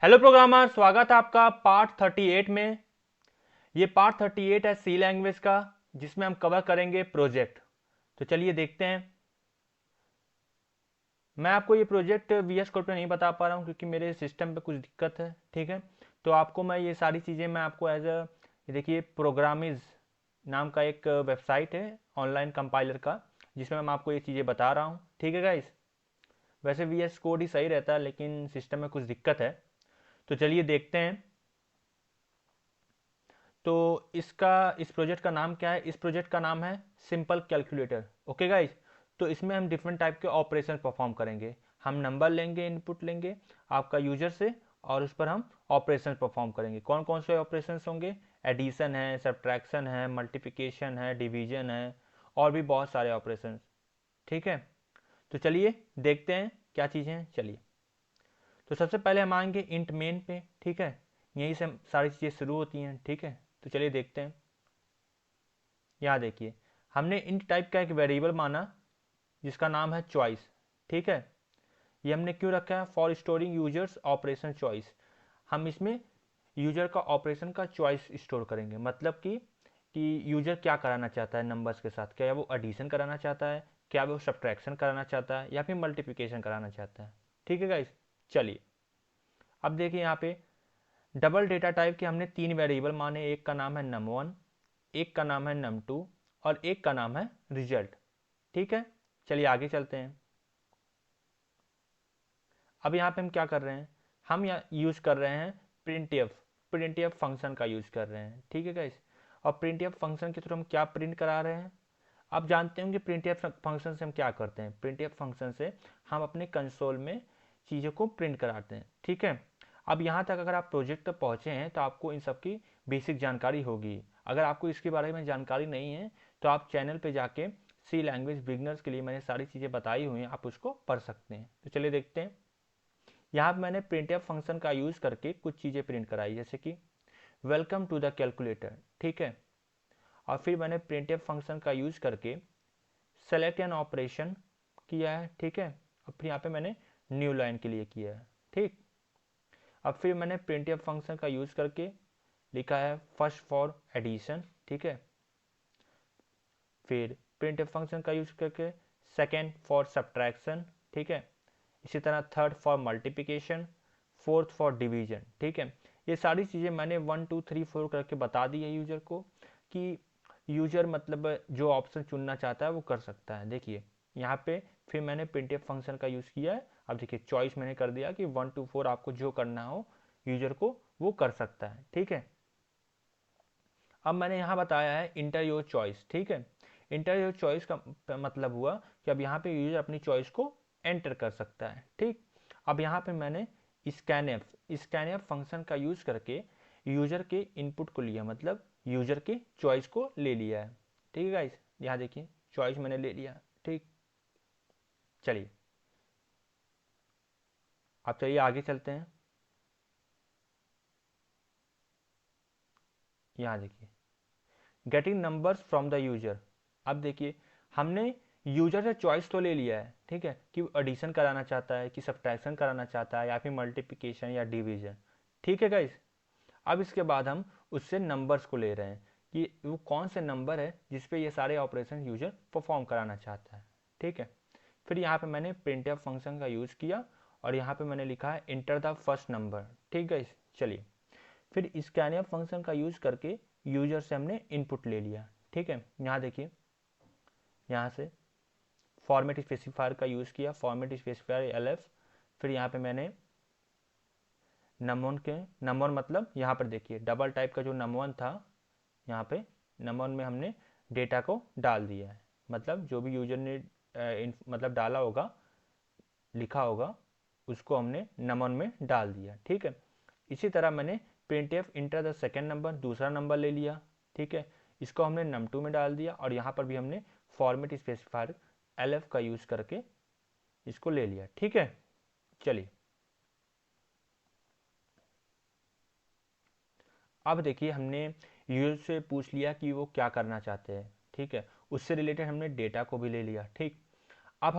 Hello programmer, स्वागत है आपका पार्ट 38 में। ये पार्ट 38 है सी लैंग्वेज का, जिसमें हम कवर करेंगे प्रोजेक्ट। तो चलिए देखते हैं। मैं आपको ये प्रोजेक्ट वीएस कोड पे नहीं बता पा रहा हूँ क्योंकि मेरे सिस्टम पे कुछ दिक्कत है। ठीक है, तो आपको मैं ये सारी चीज़ें मैं आपको एज अ देखिए प्रोग्रामिज नाम का एक वेबसाइट है ऑनलाइन कंपाइलर का, जिसमें मैं आपको ये चीज़ें बता रहा हूँ। ठीक है गाइस, वैसे वीएस कोड ही सही रहता है लेकिन सिस्टम में कुछ दिक्कत है। तो चलिए देखते हैं। तो इस प्रोजेक्ट का नाम क्या है? इस प्रोजेक्ट का नाम है सिंपल कैलकुलेटर। ओके गाइस, तो इसमें हम डिफरेंट टाइप के ऑपरेशन परफॉर्म करेंगे। हम नंबर लेंगे, इनपुट लेंगे आपका यूजर से, और उस पर हम ऑपरेशन परफॉर्म करेंगे। कौन कौन से ऑपरेशन होंगे? एडिशन है, सब्ट्रैक्शन है, मल्टीप्लिकेशन है, डिवीजन है, और भी बहुत सारे ऑपरेशन। ठीक है, तो चलिए देखते हैं क्या चीज़ें हैं। चलिए, तो सबसे पहले हम आएंगे इंट मेन पे। ठीक है, यहीं से सारी चीज़ें शुरू होती हैं। ठीक है, तो चलिए देखते हैं। यहाँ देखिए, हमने इंट टाइप का एक वेरिएबल माना जिसका नाम है चॉइस। ठीक है, ये हमने क्यों रखा है? For storing users operation choice. हम इसमें यूजर का ऑपरेशन का चॉइस स्टोर करेंगे। मतलब कि यूजर क्या कराना चाहता है नंबर्स के साथ। क्या वो एडिशन कराना चाहता है, क्या वो सब्ट्रैक्शन कराना चाहता है, या फिर मल्टीप्लिकेशन कराना चाहता है। ठीक है गाइस, चलिए अब देखिए यहाँ पे डबल डेटा टाइप के हमने तीन वेरिएबल माने। एक का नाम है num1, एक का नाम है num2, और एक का नाम है रिजल्ट। ठीक है, चलिए आगे चलते हैं। अब यहाँ पे हम क्या कर रहे हैं? हम यहाँ यूज़ कर रहे हैं प्रिंट एफ फंक्शन का यूज़ कर रहे हैं। ठीक है गाइस, और प्रिंट एफ फंक्शन के थ्रू हम क्या प्रिंट करा रहे हैं? आप जानते होंगे प्रिंट एफ फंक्शन से हम क्या करते हैं। प्रिंट एफ फंक्शन से हम अपने कंसोल में चीज़ों को प्रिंट कराते हैं। ठीक है, अब यहाँ तक अगर आप प्रोजेक्ट तक पहुँचे हैं तो आपको इन सब की बेसिक जानकारी होगी। अगर आपको इसके बारे में जानकारी नहीं है तो आप चैनल पे जाके सी लैंग्वेज बिगनर्स के लिए मैंने सारी चीज़ें बताई हुई हैं, आप उसको पढ़ सकते हैं। तो चलिए देखते हैं। यहाँ पे मैंने प्रिंट एफ फंक्शन का यूज़ करके कुछ चीज़ें प्रिंट कराई, जैसे कि वेलकम टू द कैलकुलेटर। ठीक है, और फिर मैंने प्रिंट एफ फंक्शन का यूज़ करके सेलेक्ट एन ऑपरेशन किया है। ठीक है, और फिर यहाँ पे मैंने न्यू लाइन के लिए किया है। ठीक, अब फिर मैंने प्रिंट एफ फंक्शन का यूज़ करके लिखा है फर्स्ट फॉर एडिशन। ठीक है, फिर प्रिंट एफ फंक्शन का यूज़ करके सेकेंड फॉर सब्ट्रैक्शन। ठीक है, इसी तरह third for multiplication, fourth for division. ठीक है, ये सारी चीज़ें मैंने 1 2 3 4 करके बता दी है यूजर को, कि यूजर मतलब जो ऑप्शन चुनना चाहता है वो कर सकता है। देखिए यहाँ पे फिर मैंने प्रिंटफ फंक्शन का यूज़ किया है। अब देखिए चॉइस मैंने कर दिया कि 1 2 4 आपको जो करना हो यूजर को वो कर सकता है। ठीक है, अब मैंने यहाँ बताया है इंटर योर चॉइस। ठीक है, इंटर योर चॉइस का मतलब हुआ कि अब यहाँ पे यूजर अपनी चॉइस को एंटर कर सकता है। ठीक, अब यहाँ पे मैंने स्कैनएफ फंक्शन का यूज़ करके यूजर के इनपुट को लिया, मतलब यूजर के चॉइस को ले लिया है। ठीक है गाइस, यहाँ देखिए चॉइस मैंने ले लिया। ठीक, चलिए अब चलिए आगे चलते हैं। यहाँ देखिए getting numbers from the user. अब देखिए हमने यूजर से चॉइस तो ले लिया है। ठीक है, कि एडिशन कराना चाहता है, कि सब्ट्रैक्शन कराना चाहता है, या फिर मल्टीप्लिकेशन या डिवीजन। ठीक है गाइस, अब इसके बाद हम उससे नंबर्स को ले रहे हैं कि वो कौन से नंबर है जिस पे ये सारे ऑपरेशन यूजर परफॉर्म कराना चाहता है। ठीक है, फिर यहाँ पे मैंने printf फंक्शन का यूज़ किया और यहाँ पे मैंने लिखा है इंटर द फर्स्ट नंबर। ठीक है, चलिए फिर स्कैनियर फंक्शन का यूज़ करके यूजर से हमने इनपुट ले लिया। ठीक है, यहाँ देखिए यहाँ से फॉर्मेट स्पेसिफायर का यूज़ किया, फॉर्मेट स्पेसिफायर एल एफ। फिर यहाँ पे मैंने नंबर मतलब यहाँ पर देखिए डबल टाइप का जो नंबर था, यहाँ पे नंबर में हमने डेटा को डाल दिया है। मतलब जो भी यूजर ने मतलब डाला होगा, लिखा होगा, उसको हमने नंबर में डाल दिया। ठीक है, इसी तरह मैंने print F enter the second number, दूसरा नंबर ले लिया। ठीक है, इसको हमने num2 में डाल दिया और यहाँ पर भी हमने फॉर्मेट स्पेसिफायर एल का यूज़ करके इसको ले लिया। ठीक है, चलिए अब देखिए हमने यूजर से पूछ लिया कि वो क्या करना चाहते हैं। ठीक है, उससे रिलेटेड हमने डेटा को भी ले लिया। ठीक, अब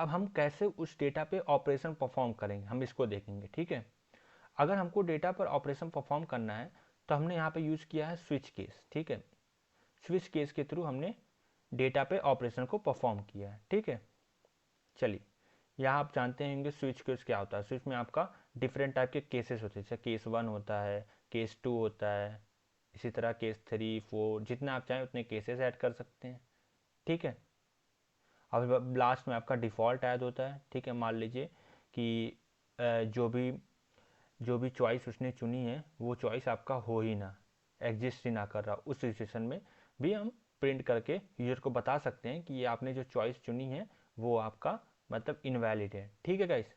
हम कैसे उस डेटा पे ऑपरेशन परफॉर्म करेंगे हम इसको देखेंगे। ठीक है, अगर हमको डेटा पर ऑपरेशन परफॉर्म करना है तो हमने यहाँ पे यूज़ किया है स्विच केस, ठीक है। स्विच केस के थ्रू हमने डेटा पे ऑपरेशन को परफॉर्म किया है, ठीक है। चलिए, यहाँ आप जानते होंगे स्विच केस क्या होता है। स्विच में आपका डिफरेंट टाइप के केसेस होते हैं, जैसे केस 1 होता है, केस 2 होता है, इसी तरह केस 3, 4, जितना आप चाहें उतने केसेस ऐड कर सकते हैं, ठीक है। अब लास्ट में आपका डिफ़ॉल्ट ऐड होता है, ठीक है। मान लीजिए कि जो भी चॉइस उसने चुनी है वो चॉइस आपका हो ही ना, एग्जिस्ट ही ना कर रहा, उस सिचुएशन में भी हम प्रिंट करके यूजर को बता सकते हैं कि ये आपने जो चॉइस चुनी है वो आपका मतलब इनवैलिड है, ठीक है गाइस।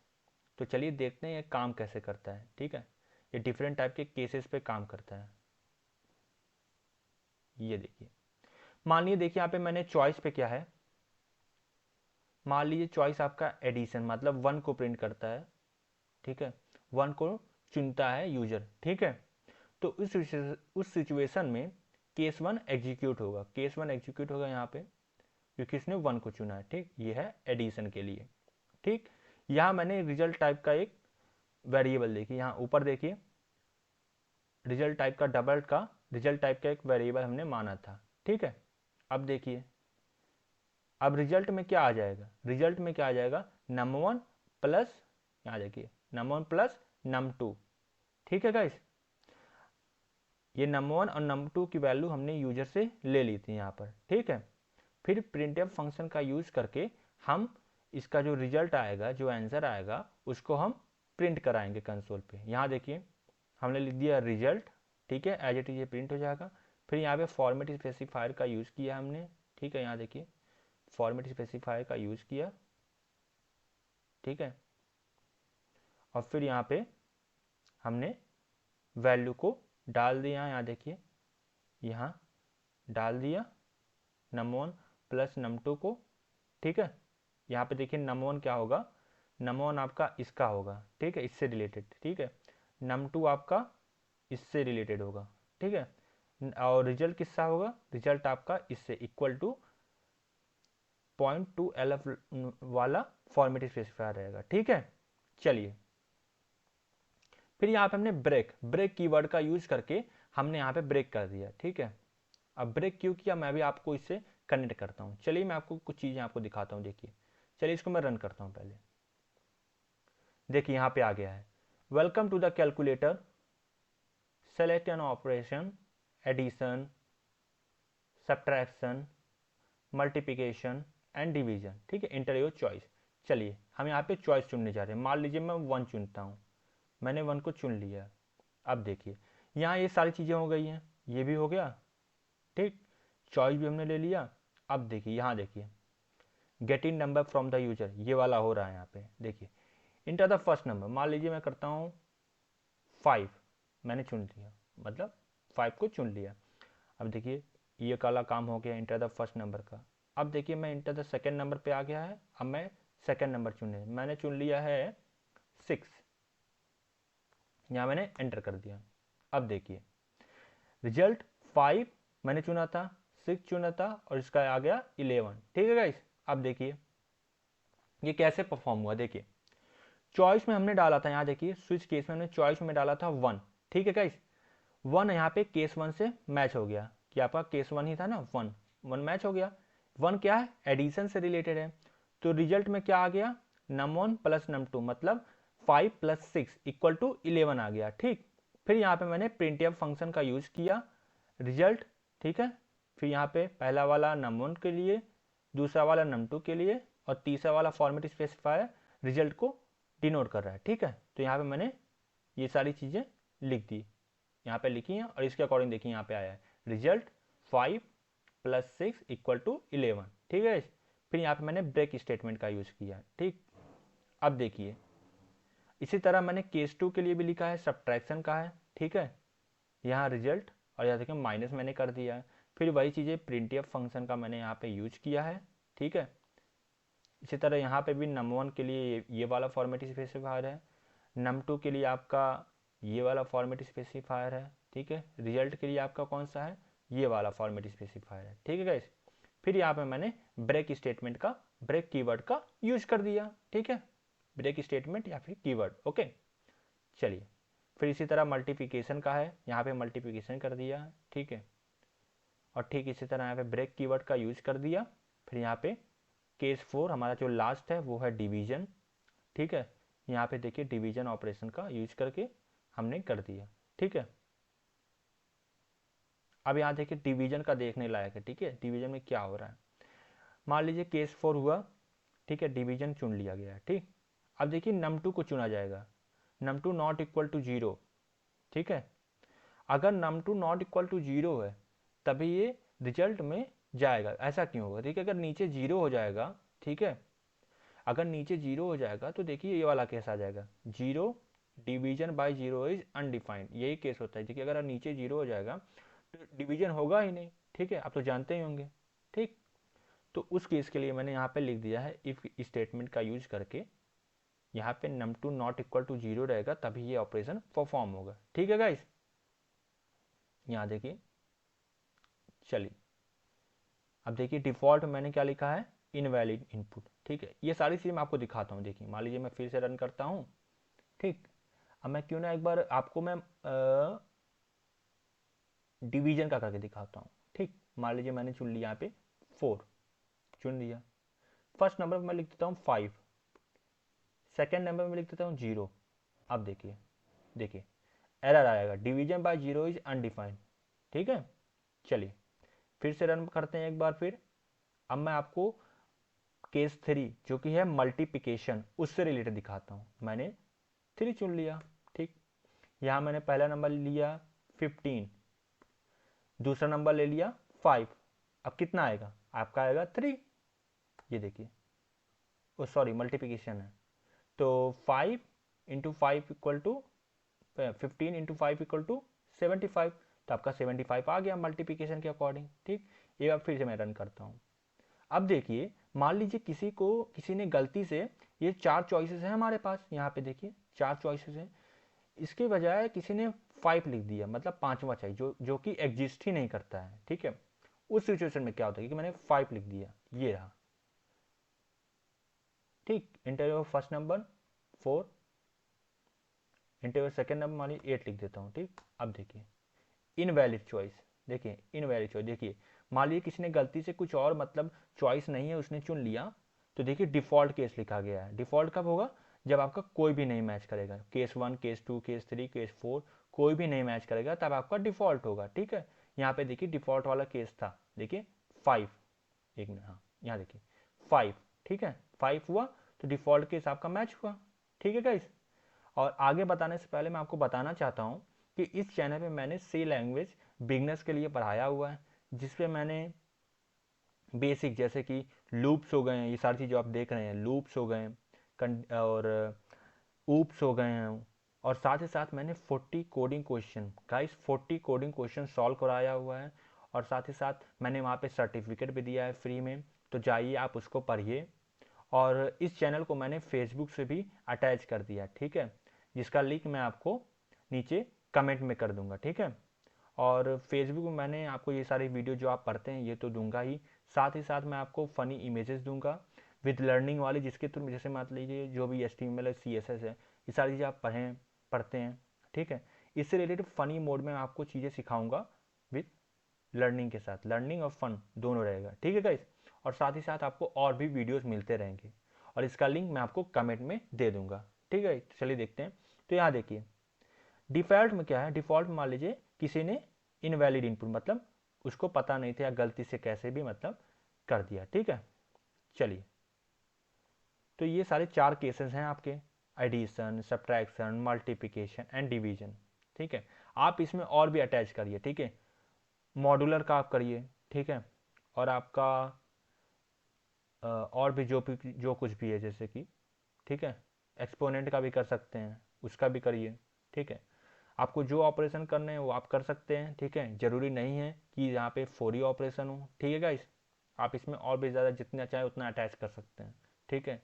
तो चलिए देखते हैं ये काम कैसे करता है, ठीक है। ये डिफरेंट टाइप के केसेस पे काम करता है। ये देखिए, मान लीजिए, देखिए यहाँ पे मैंने चॉइस पे क्या है, मान लीजिए चॉइस आपका एडिशन मतलब 1 को प्रिंट करता है, ठीक है। 1 को चुनता है यूजर, ठीक है। तो उस सिचुएशन में केस 1 एग्जीक्यूट होगा, केस 1 एग्जीक्यूट होगा यहाँ पे, क्योंकि इसने 1 को चुना है, ठीक। ये है एडिशन के लिए, ठीक। यहाँ मैंने रिजल्ट टाइप का एक वेरिएबल, देखिए यहाँ ऊपर देखिए, रिजल्ट टाइप का रिजल्ट टाइप का एक वेरिएबल हमने माना था, ठीक है। अब देखिए, अब रिजल्ट में क्या आ जाएगा, रिजल्ट में क्या आ जाएगा, num1 प्लस, यहाँ देखिए num1 प्लस num2, ठीक है गाइस। ये num1 और num2 की वैल्यू हमने यूजर से ले ली थी यहाँ पर, ठीक है। फिर printf फंक्शन का यूज करके हम इसका जो रिजल्ट आएगा, जो आंसर आएगा, उसको हम प्रिंट कराएंगे कंसोल पे। यहाँ देखिए हमने लिख दिया रिजल्ट, ठीक है, एज इट इज ये प्रिंट हो जाएगा। फिर यहाँ पे फॉर्मेट स्पेसिफायर का यूज़ किया हमने, ठीक है। यहाँ देखिए फॉर्मेट स्पेसिफायर का यूज़ किया, ठीक है। और फिर यहाँ पे हमने वैल्यू को डाल दिया, यहाँ देखिए, यहाँ डाल दिया num1 प्लस num2 को, ठीक है। यहाँ पे देखिए num1 क्या होगा, num1 आपका इसका होगा, ठीक है, इससे रिलेटेड, ठीक है। num2 आपका इससे रिलेटेड होगा, ठीक है। और रिजल्ट किसका होगा, रिजल्ट आपका इससे इक्वल टू 0.2 LF वाला फॉर्मेट स्पेसिफायर रहेगा, ठीक है। चलिए, फिर यहाँ पे हमने ब्रेक कीवर्ड का यूज करके हमने यहाँ पे ब्रेक कर दिया, ठीक है। अब ब्रेक क्यों किया मैं भी आपको इससे कनेक्ट करता हूँ। चलिए मैं आपको कुछ चीज़ें आपको दिखाता हूँ, देखिए। चलिए इसको मैं रन करता हूँ पहले, देखिए यहाँ पे आ गया है, welcome to the calculator, select an operation, addition, subtraction, multiplication and division, ठीक है, इंटर योर चॉइस। चलिए हम यहाँ पे चॉइस चुनने जा रहे हैं, मान लीजिए मैं 1 चुनता हूँ, मैंने 1 को चुन लिया। अब देखिए यहाँ ये सारी चीज़ें हो गई हैं, ये भी हो गया, ठीक, चॉइस भी हमने ले लिया। अब देखिए यहाँ देखिए, getting number from the user, ये वाला हो रहा है यहाँ पे, देखिए इंटर द फर्स्ट नंबर, मान लीजिए मैं करता हूँ 5, मैंने चुन लिया, मतलब 5 को चुन लिया। अब देखिए ये काला काम हो गया इंटर द फर्स्ट नंबर का। अब देखिए मैं इंटर द सेकेंड नंबर पे आ गया है, अब मैं सेकेंड नंबर चुने, मैंने चुन लिया है 6, यहाँ मैंने एंटर कर दिया। अब देखिए रिजल्ट 5 मैंने चुना था, 6 चुना था, और इसका आ गया 11, ठीक है गाइस। अब देखिए ये कैसे परफॉर्म हुआ, देखिए चॉइस में हमने डाला था, यहाँ देखिए स्विच केस में हमने चॉइस में डाला था 1, ठीक है गाइस। 1 यहाँ पे केस 1 से मैच हो गया, कि आपका केस 1 ही था ना, 1 मैच हो गया। 1 क्या है, एडिशन से रिलेटेड है, तो रिजल्ट में क्या आ गया, num1 प्लस num2 मतलब 5 प्लस 6 इक्वल टू 11 आ गया, ठीक। फिर यहाँ पे मैंने printf फंक्शन का यूज़ किया, रिजल्ट, ठीक है। फिर यहाँ पे पहला वाला num1 के लिए, दूसरा वाला num2 के लिए, और तीसरा वाला फॉर्मेट स्पेसिफायर रिजल्ट को डिनोट कर रहा है, ठीक है। तो यहाँ पे मैंने ये सारी चीज़ें लिख दी, यहाँ पे लिखी हैं, और इसके अकॉर्डिंग देखिए यहाँ पे आया है रिजल्ट 5 प्लस 6 इक्वल टू 11, ठीक है। फिर यहाँ पे मैंने ब्रेक स्टेटमेंट का यूज़ किया, ठीक। अब देखिए इसी तरह मैंने केस 2 के लिए भी लिखा है, सब्ट्रैक्शन का है, ठीक है। यहाँ रिजल्ट, और यहाँ देखिए माइनस मैंने कर दिया है। फिर वही चीज़ें printf फंक्शन का मैंने यहाँ पे यूज किया है, ठीक है। इसी तरह यहाँ पे भी num1 के लिए ये वाला फॉर्मेट स्पेसिफायर है, num2 के लिए आपका ये वाला फॉर्मेट स्पेसिफायर है, ठीक है। रिजल्ट के लिए आपका कौन सा है, ये वाला फॉर्मेट स्पेसिफायर है, ठीक है गाइस। फिर यहाँ पे मैंने ब्रेक स्टेटमेंट का, ब्रेक कीवर्ड का यूज कर दिया, ठीक है, ब्रेक स्टेटमेंट या फिर कीवर्ड, ओके। चलिए फिर इसी तरह मल्टीप्लिकेशन का है, यहाँ पे मल्टीप्लिकेशन कर दिया, ठीक है। और ठीक इसी तरह यहाँ पे ब्रेक कीवर्ड का यूज कर दिया। फिर यहाँ पे केस 4 हमारा जो लास्ट है वो है डिवीजन, ठीक है। यहाँ पे देखिए डिवीजन ऑपरेशन का यूज करके हमने कर दिया, ठीक है। अब यहाँ देखिए डिवीजन का देखने लायक है, ठीक है, डिवीजन में क्या हो रहा है। मान लीजिए केस 4 हुआ, ठीक है, डिवीजन चुन लिया गया, ठीक। अब देखिए num2 को चुना जाएगा, num2 नॉट इक्वल टू 0, ठीक है। अगर num2 नॉट इक्वल टू 0 है तभी ये रिजल्ट में जाएगा। ऐसा क्यों होगा, देखिए अगर नीचे 0 हो जाएगा, ठीक है, अगर नीचे 0 हो जाएगा तो देखिए ये वाला केस आ जाएगा, 0 डिवीजन बाय 0 इज अनडिफाइंड, यही केस होता है। देखिए अगर नीचे 0 हो जाएगा तो डिवीजन होगा ही नहीं, ठीक है, आप तो जानते ही होंगे, ठीक। तो उस केस के लिए मैंने यहाँ पे लिख दिया है इफ स्टेटमेंट का यूज करके, यहाँ पे num2 नॉट इक्वल टू 0 रहेगा तभी ये ऑपरेशन परफॉर्म होगा, ठीक है गाइस। यहाँ देखिए, चलिए अब देखिए डिफॉल्ट मैंने क्या लिखा है, इनवैलिड इनपुट, ठीक है। ये सारी चीज़ें मैं आपको दिखाता हूँ। देखिए मान लीजिए मैं फिर से रन करता हूँ, ठीक। अब मैं क्यों ना एक बार आपको मैं डिवीजन का करके दिखाता हूँ, ठीक। मान लीजिए मैंने चुन लिया यहाँ पे 4 चुन लिया, फर्स्ट नंबर मैं लिख देता हूँ 5, सेकेंड नंबर में लिख देता हूँ 0। अब देखिए, देखिए एरर आएगा, डिवीजन बाय 0 इज अनडिफाइंड, ठीक है। चलिए फिर से रन करते हैं एक बार फिर। अब मैं आपको केस 3 जो कि है मल्टीप्लिकेशन उससे रिलेटेड दिखाता हूँ। मैंने 3 चुन लिया, ठीक। यहाँ मैंने पहला नंबर लिया 15, दूसरा नंबर ले लिया 5। अब कितना आएगा, आपका आएगा 3। ये देखिए, ओ सॉरी मल्टीप्लिकेशन है, तो 5 into 5 equal to 15 into 5 equal to 75, तो आपका 75 आ गया मल्टीप्लिकेशन के अकॉर्डिंग, ठीक। ये बार फिर से मैं रन करता हूँ। अब देखिए मान लीजिए किसी ने गलती से, ये 4 चॉइसेस हैं हमारे पास, यहाँ पे देखिए 4 चॉइसेस हैं, इसके बजाय किसी ने 5 लिख दिया, मतलब पांचवा चाहिए जो कि एग्जिस्ट ही नहीं करता है, ठीक है। उस सिचुएशन में क्या होता है कि मैंने 5 लिख दिया, ये रहा, ठीक। Interview first number 4, interview second number मान लीजिए 8 लिख देता हूँ, ठीक। अब देखिए इनवैलिड चॉइस, देखिए इनवैलिड चॉइस, देखिए मान लीजिए किसी ने गलती से कुछ और मतलब चॉइस नहीं है उसने चुन लिया, तो देखिए डिफॉल्ट केस लिखा गया है। डिफॉल्ट कब होगा, जब आपका कोई भी नहीं मैच करेगा, केस 1 केस 2 केस 3 केस 4 कोई भी नहीं मैच करेगा तब आपका डिफॉल्ट होगा, ठीक है। यहाँ पे देखिए डिफॉल्ट वाला केस था, देखिए 5, एक मिनट, हाँ यहाँ देखिए 5, ठीक है, 5 हुआ तो डिफॉल्ट केस आपका मैच हुआ, ठीक है गाइस। और आगे बताने से पहले मैं आपको बताना चाहता हूँ कि इस चैनल पे मैंने सी लैंग्वेज बिगनर्स के लिए पढ़ाया हुआ है, जिसपे मैंने बेसिक जैसे कि लूप्स हो गए हैं, ये सारी चीज़ जो आप देख रहे हैं, लूप्स हो गए और ऊप्स हो गए हैं, और साथ ही साथ मैंने 40 coding question guys 40 coding question solve कराया हुआ है। और साथ ही साथ मैंने वहाँ पे सर्टिफिकेट भी दिया है फ्री में, तो जाइए आप उसको पढ़िए। और इस चैनल को मैंने फेसबुक से भी अटैच कर दिया, ठीक है, जिसका लिंक मैं आपको नीचे कमेंट में कर दूंगा, ठीक है। और फेसबुक में मैंने आपको ये सारी वीडियो जो आप पढ़ते हैं ये तो दूंगा ही, साथ ही साथ मैं आपको फ़नी इमेजेस दूंगा विद लर्निंग वाली, जिसके थ्रू जैसे मान लीजिए जो भी HTML है CSS है, ये सारी चीज़ें आप पढ़ते हैं, ठीक है। इससे रिलेटेड फ़नी मोड में आपको चीज़ें सिखाऊंगा विद लर्निंग के साथ, लर्निंग और फन दोनों रहेगा, ठीक है गाइस। और साथ ही साथ आपको और भी वीडियोस मिलते रहेंगे, और इसका लिंक मैं आपको कमेंट में दे दूंगा, ठीक है। चलिए देखते हैं। तो यहाँ देखिए डिफ़ॉल्ट में क्या है, डिफ़ॉल्ट में मान लीजिए किसी ने इनवैलिड इनपुट मतलब उसको पता नहीं था या गलती से कैसे भी मतलब कर दिया, ठीक है। चलिए तो ये सारे 4 केसेस हैं आपके, addition, subtraction, multiplication and division, ठीक है। आप इसमें और भी अटैच करिए, ठीक है, मॉड्यूलर का आप करिए, ठीक है। और आपका और भी जो कुछ भी है जैसे कि, ठीक है, एक्सपोनेंट का भी कर सकते हैं, उसका भी करिए, ठीक है। आपको जो ऑपरेशन करने हैं वो आप कर सकते हैं, ठीक है। ज़रूरी नहीं है कि यहाँ पे 4 ही ऑपरेशन हो, ठीक है गाइस। आप इसमें और भी ज़्यादा जितना चाहे उतना अटैच कर सकते हैं, ठीक है।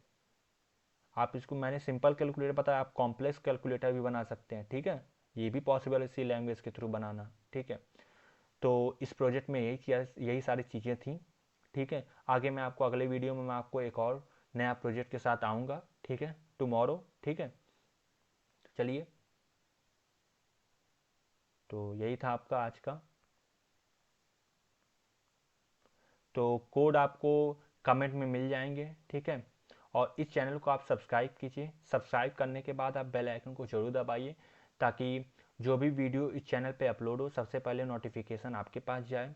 आप इसको, मैंने सिंपल कैलकुलेटर बताया, आप कॉम्प्लेक्स कैलकुलेटर भी बना सकते हैं, ठीक है। ये भी पॉसिबल है सी लैंग्वेज के थ्रू बनाना, ठीक है। तो इस प्रोजेक्ट में यही सारी चीज़ें थी, ठीक है। आगे मैं आपको अगले वीडियो में मैं आपको एक और नया प्रोजेक्ट के साथ आऊँगा, ठीक है, टुमारो, ठीक है। चलिए तो यही था आपका आज का। तो कोड आपको कमेंट में मिल जाएंगे, ठीक है। और इस चैनल को आप सब्सक्राइब कीजिए। सब्सक्राइब करने के बाद आप बेल आइकन को जरूर दबाइए, ताकि जो भी वीडियो इस चैनल पे अपलोड हो सबसे पहले नोटिफिकेशन आपके पास जाए।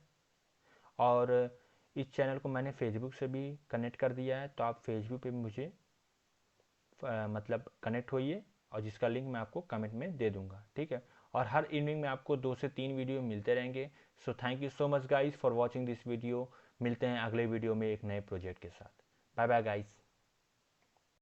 और इस चैनल को मैंने फेसबुक से भी कनेक्ट कर दिया है, तो आप फेसबुक पे भी मुझे मतलब कनेक्ट होइए, और जिसका लिंक मैं आपको कमेंट में दे दूंगा, ठीक है। और हर इवनिंग में आपको 2 से 3 वीडियो मिलते रहेंगे। So thank you so much guys for watching this video. मिलते हैं अगले वीडियो में एक नए प्रोजेक्ट के साथ। Bye bye guys.